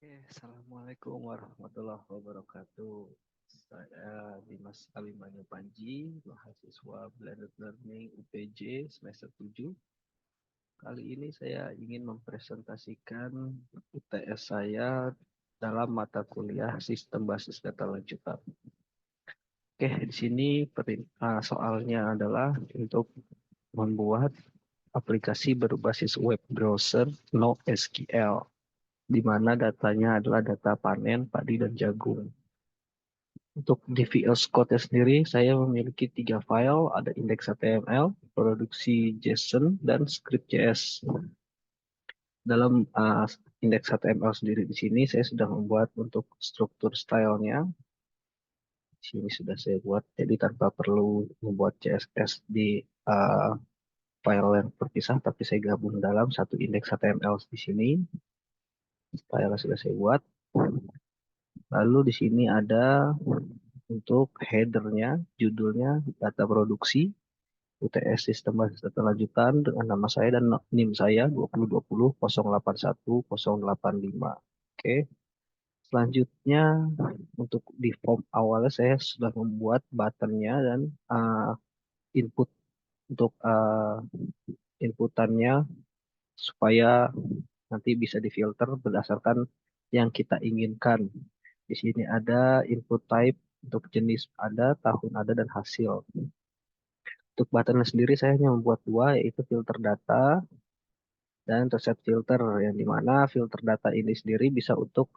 Assalamualaikum warahmatullahi wabarakatuh. Saya Dimas Abimanyu Panji, mahasiswa Blended Learning UPJ semester 7. Kali ini saya ingin mempresentasikan UTS saya dalam mata kuliah Sistem Basis Data Lanjutan. Di sini soalnya adalah untuk membuat aplikasi berbasis web browser NoSQL, di mana datanya adalah data panen padi dan jagung. Untuk di VS Code sendiri, saya memiliki 3 file, ada index.html, produksi JSON, dan script.js. Dalam index.html sendiri di sini, saya sudah membuat untuk struktur stylenya. Di sini sudah saya buat, jadi tanpa perlu membuat CSS di file yang terpisah, tapi saya gabung dalam satu index.html di sini. Style sudah saya buat. Lalu di sini ada untuk headernya, judulnya data produksi, UTS Sistem Basis Data Lanjutan dengan nama saya dan NIM saya 2020 081 085. Oke. Selanjutnya untuk di form awalnya saya sudah membuat buttonnya dan input untuk inputannya supaya nanti bisa difilter berdasarkan yang kita inginkan. Di sini ada input type untuk jenis ada, tahun ada, dan hasil. Untuk button sendiri saya hanya membuat dua, yaitu filter data dan reset filter, yang dimana filter data ini sendiri bisa untuk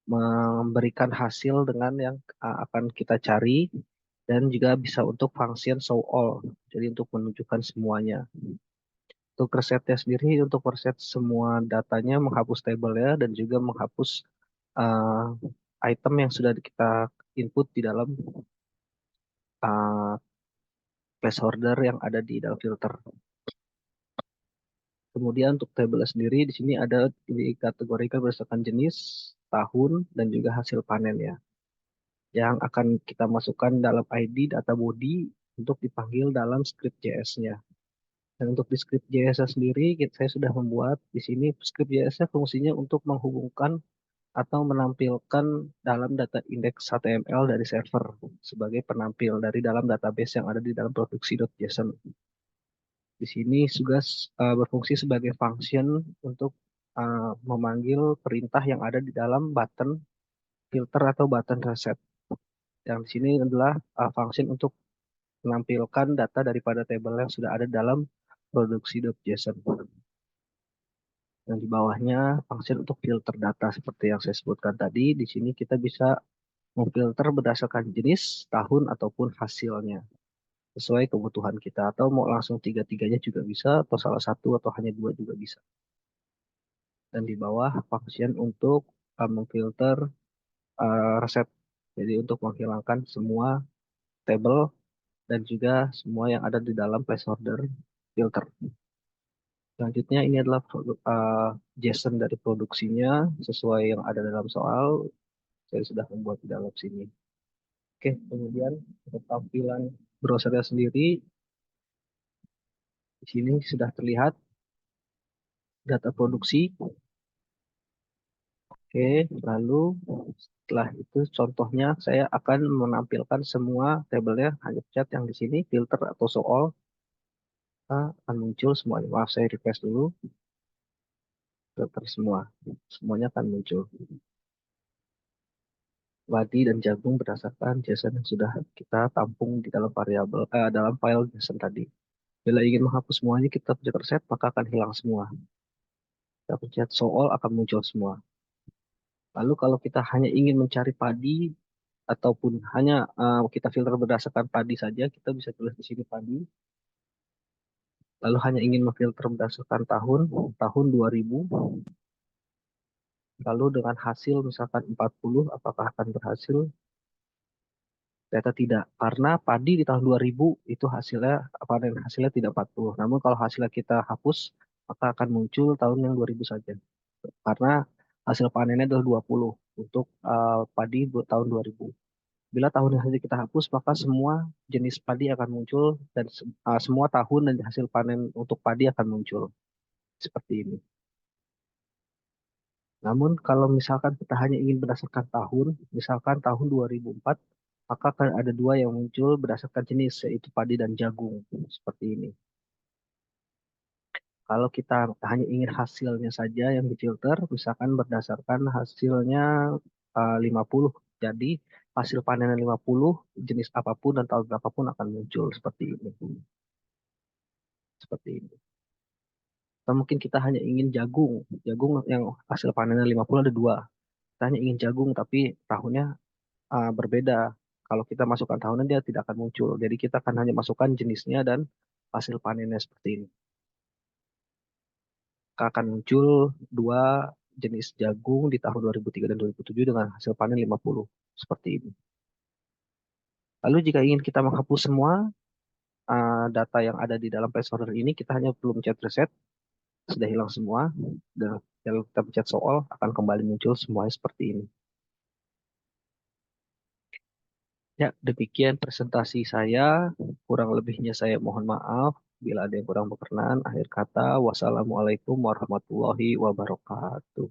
memberikan hasil dengan yang akan kita cari, dan juga bisa untuk function show all, jadi untuk menunjukkan semuanya. Untuk resetnya sendiri, untuk reset semua datanya, menghapus tabelnya, dan juga menghapus uh, item yang sudah kita input di dalam uh, placeholder yang ada di dalam filter. Kemudian untuk tabel sendiri di sini ada dikategorikan berdasarkan jenis, tahun, dan juga hasil panen ya. Yang akan kita masukkan dalam ID data body untuk dipanggil dalam script JS-nya. Dan untuk di script JS sendiri saya sudah membuat di sini script JS-nya fungsinya untuk menghubungkan atau menampilkan dalam data index HTML dari server sebagai penampil dari dalam database yang ada di dalam produksi.json. Di sini juga berfungsi sebagai function untuk memanggil perintah yang ada di dalam button filter atau button reset. Yang di sini adalah function untuk menampilkan data daripada tabel yang sudah ada dalam produksi.json. Dan di bawahnya function untuk filter data seperti yang saya sebutkan tadi. Di sini kita bisa memfilter berdasarkan jenis, tahun, ataupun hasilnya sesuai kebutuhan kita, atau mau langsung tiga-tiganya juga bisa, atau salah satu atau hanya dua juga bisa. Dan di bawah function untuk memfilter reset, jadi untuk menghilangkan semua tabel dan juga semua yang ada di dalam placeholder filter. Selanjutnya ini adalah JSON dari produksinya sesuai yang ada dalam soal, saya sudah membuat di dalam sini. Oke, kemudian untuk tampilan browsernya sendiri, di sini sudah terlihat data produksi. Oke, lalu setelah itu contohnya saya akan menampilkan semua tabelnya, hanya chat yang di sini filter atau show all akan muncul semuanya. Maaf, saya refresh dulu, filter semuanya akan muncul. Padi dan jagung berdasarkan JSON yang sudah kita tampung di dalam variabel dalam file JSON tadi. Bila ingin menghapus semuanya, kita pencet reset, maka akan hilang semua. Kita pencet show all, akan muncul semua. Lalu kalau kita hanya ingin mencari padi ataupun hanya kita filter berdasarkan padi saja, kita bisa tulis di sini padi. Lalu hanya ingin memfilter berdasarkan tahun, tahun 2000. Lalu dengan hasil misalkan 40, apakah akan berhasil? Ternyata tidak, karena padi di tahun 2000 itu hasilnya, panen hasilnya tidak 40. Namun kalau hasilnya kita hapus, maka akan muncul tahun yang 2000 saja. Karena hasil panennya adalah 20 untuk padi tahun 2000. Bila tahun yang kita hapus, maka semua jenis padi akan muncul dan semua tahun dan hasil panen untuk padi akan muncul. Seperti ini. Namun kalau misalkan kita hanya ingin berdasarkan tahun, misalkan tahun 2004, maka akan ada dua yang muncul berdasarkan jenis, yaitu padi dan jagung. Seperti ini. Kalau kita hanya ingin hasilnya saja yang difilter, misalkan berdasarkan hasilnya 50, jadi hasil panen 50, jenis apapun dan tahun berapapun akan muncul seperti ini. Seperti ini. Atau mungkin kita hanya ingin jagung. Jagung yang hasil panennya 50 ada dua. Kita hanya ingin jagung tapi tahunnya berbeda. Kalau kita masukkan tahunnya dia tidak akan muncul. Jadi kita akan hanya masukkan jenisnya dan hasil panennya seperti ini. Akan muncul dua jenis jagung di tahun 2003 dan 2007 dengan hasil panen 50. Seperti ini. Lalu jika ingin kita menghapus semua data yang ada di dalam placeholder ini, kita hanya perlu mencet reset, sudah hilang semua, dan kalau kita pencet soal akan kembali muncul semuanya seperti ini. Ya, demikian presentasi saya. Kurang lebihnya saya mohon maaf. Bila ada yang kurang berkenan, akhir kata, wassalamualaikum warahmatullahi wabarakatuh.